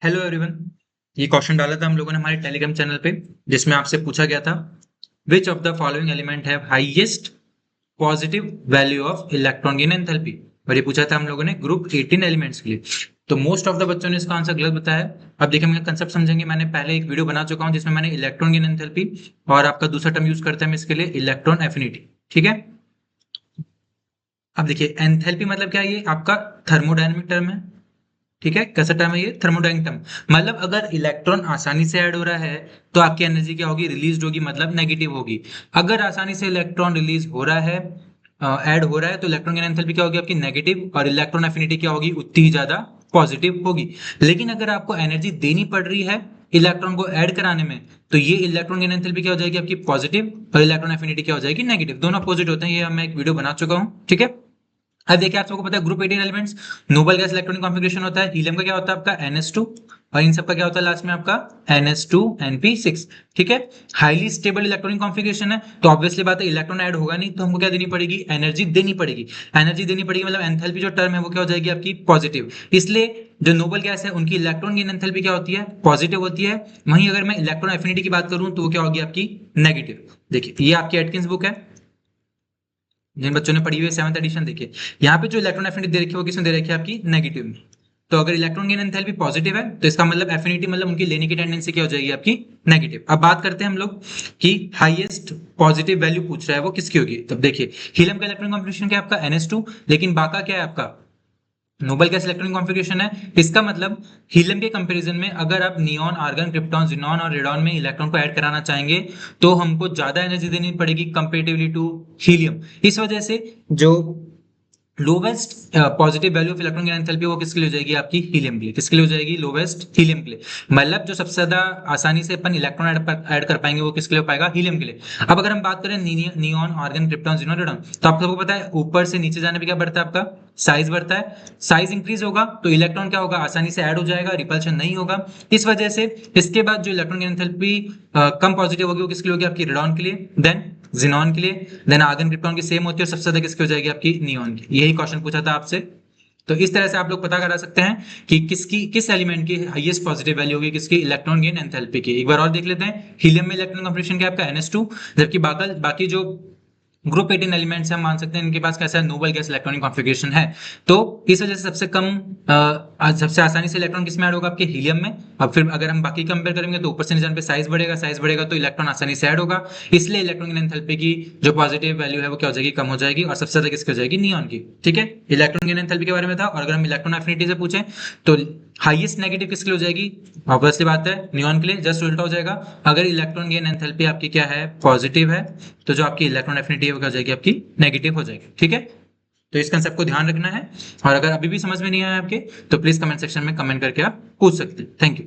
Hello everyone. ये question डाला था हम लोगों ने हमारे टेलीग्राम चैनल पे, जिसमें आपसे पूछा गया था which of the following element have highest positive value of electron gain enthalpy. और ये पूछा था हम लोगों ने ग्रुप 18 एलिमेंट्स के लिए। तो मोस्ट ऑफ द बच्चों ने इसका आंसर गलत बताया। अब देखिए हम कंसेप्ट समझेंगे। मैंने पहले एक वीडियो बना चुका हूं जिसमें मैंने इलेक्ट्रॉन गेन एंथैल्पी और आपका दूसरा टर्म यूज करते हैं हम इसके लिए इलेक्ट्रॉन एफिनिटी। ठीक है। अब देखिए एंथैल्पी मतलब क्या है, ये आपका थर्मोडायनेमिक टर्म है। ठीक है, कैसा टर्म है ये? Thermodynamic term. मतलब अगर इलेक्ट्रॉन आसानी से ऐड हो रहा है तो आपकी एनर्जी क्या होगी? रिलीज होगी, मतलब नेगेटिव होगी। अगर आसानी से इलेक्ट्रॉन रिलीज हो रहा है, ऐड हो रहा है, तो इलेक्ट्रॉन की एंथैल्पी क्या होगी? आपकी नेगेटिव। और इलेक्ट्रॉन एफिनिटी क्या होगी? उतनी ही ज्यादा पॉजिटिव होगी। लेकिन अगर आपको एनर्जी देनी पड़ रही है इलेक्ट्रॉन को ऐड कराने में, तो ये इलेक्ट्रॉन की एंथैल्पी क्या हो जाएगी? आपकी पॉजिटिव। और इलेक्ट्रॉन एफिनिटी क्या हो जाएगी? नेगेटिव। दोनों अपोजिट होते हैं। ये मैं एक वीडियो बना चुका हूँ। ठीक है। अब देखिए आप सबको पता है group 18 elements noble gas electronic configuration होता है। हीलियम का क्या होता है? आपका NH2। और इन सब का क्या होता है लास्ट में? आपका NH2Np6। ठीक है। हाईली स्टेबल इलेक्ट्रॉनिक कॉन्फ़िगरेशन है, तो ऑब्वियसली बात है इलेक्ट्रॉन ऐड होगा नहीं, तो हमको क्या देनी पड़ेगी? एनर्जी देनी पड़ेगी। एनर्जी देनी पड़ेगी मतलब एंथैल्पी जो टर्म है वो क्या हो जाएगी? आपकी पॉजिटिव। इसलिए जो नोबल गैस है उनकी इलेक्ट्रॉन की एंथैल्पी क्या होती है? पॉजिटिव होती है। वहीं अगर मैं इलेक्ट्रॉन एफिनिटी की बात करूं तो वो क्या होगी? आपकी नेगेटिव। देखिए ये आपकी एटकिंस बुक है, जिन बच्चों ने पढ़ी हुई है 7th एडिशन। देखिए यहाँ पे जो इलेक्ट्रॉन एफिनिटी दे रखी है वो किसमें दे रखी है? आपकी नेगेटिव में। तो अगर इलेक्ट्रॉन गेन एंथैल्पी पॉजिटिव है तो इसका मतलब एफिनिटी मतलब उनकी लेने की टेंडेंसी क्या हो जाएगी? आपकी नेगेटिव। अब बात करते हैं हम लोग कि हाईएस्ट पॉजिटिव वैल्यू पूछ रहा है वो किसकी होगी। तब देखिए हीलियम का इलेक्ट्रॉन कॉन्फ़िगरेशन क्या है? आपका NH2। लेकिन बाका क्या है? आपका नोबल गैस इलेक्ट्रॉनिक कॉन्फ़िगरेशन है। इसका मतलब हीलियम के कंपैरिजन में अगर आप नियॉन, आर्गन, क्रिप्टॉन, ज़ीनॉन और रेडॉन में इलेक्ट्रॉन को ऐड कराना चाहेंगे तो हमको ज्यादा एनर्जी देनी पड़ेगी कंपेरेटिवली टू हीलियम। इस वजह से जो lowest positive value of electron enthalpy वो किसके लिए हो जाएगी? आपकी हीलियम के लिए। किसके लिए हो जाएगी? लोवेस्ट हीलियम के लिए। मतलब जो सबसे ज्यादा आसानी से अपन इलेक्ट्रॉन ऐड कर पाएंगे वो किसके लिए हो पाएगा? हीलियम के लिए। अब अगर हम बात करें neon, argon, krypton, xenon, radon, तो आप सबको पता है ऊपर से नीचे जाने पे क्या बढ़ता है? आपका साइज बढ़ता है। साइज इंक्रीज होगा तो इलेक्ट्रॉन क्या होगा? आसानी से ऐड हो जाएगा, रिपल्शन नहीं होगा। इस वजह से इसके बाद जो इलेक्ट्रॉन की एंथैल्पी कम पॉजिटिव होगी वो किसके लिए होगी? आपकी रेडॉन के लिए, देन जिनॉन के लिए, देन आर्गन, क्रिप्टॉन की सेम होती है और सबसे ज्यादा किसकी हो जाएगी? आपकी नियॉन की। यही क्वेश्चन पूछा था आपसे। तो इस तरह से आप लोग पता करा सकते हैं कि किस एलिमेंट की हाईएस्ट पॉजिटिव वैल्यू होगी, किसकी? इलेक्ट्रॉन गेन एंथैल्पी की। एक बार और देख लेते हैं। हीलियम में इलेक्ट्रॉन कॉन्फ़िगरेशन क्या है? आपका NH2। जबकि बाकी जो ग्रुप 18 एलिमेंट्स हम मान सकते हैं इनके पास कैसा है? नोबल गैस इलेक्ट्रॉनिक कॉन्फ़िगरेशन है। तो इस वजह से सबसे कम सबसे आसानी से इलेक्ट्रॉन किसमें ऐड होगा? आपके हीलियम में। अब फिर अगर हम बाकी कंपेयर करेंगे तो ऊपर से नीचे पे साइज बढ़ेगा तो इलेक्ट्रॉन आसानी से ऐड होगा। इसलिए इलेक्ट्रॉन की एंथैल्पी की जो पॉजिटिव वैल्यू है वो क्या हो जाएगी? कम हो जाएगी। और सबसे ज्यादा किसकी हो जाएगी? नियॉन की। ठीक है। इलेक्ट्रॉन की एंथैल्पी के बारे में था। और अगर हम इलेक्ट्रॉन एफिनिटी से पूछें तो हाईएस्ट नेगेटिव किसके लिए हो जाएगी? ऑब्वियसली बात है नियॉन के लिए। जस्ट उल्टा हो जाएगा। अगर इलेक्ट्रॉन गेन एंथैल्पी आपकी क्या है? पॉजिटिव है, तो जो आपकी इलेक्ट्रॉन एफिनिटी है वो क्या हो जाएगी? आपकी नेगेटिव हो जाएगी। ठीक है। तो इस कंसेप्ट को ध्यान रखना है। और अगर अभी भी समझ में नहीं आया आपके तो प्लीज कमेंट सेक्शन में कमेंट करके आप पूछ सकते हैं। Thank you.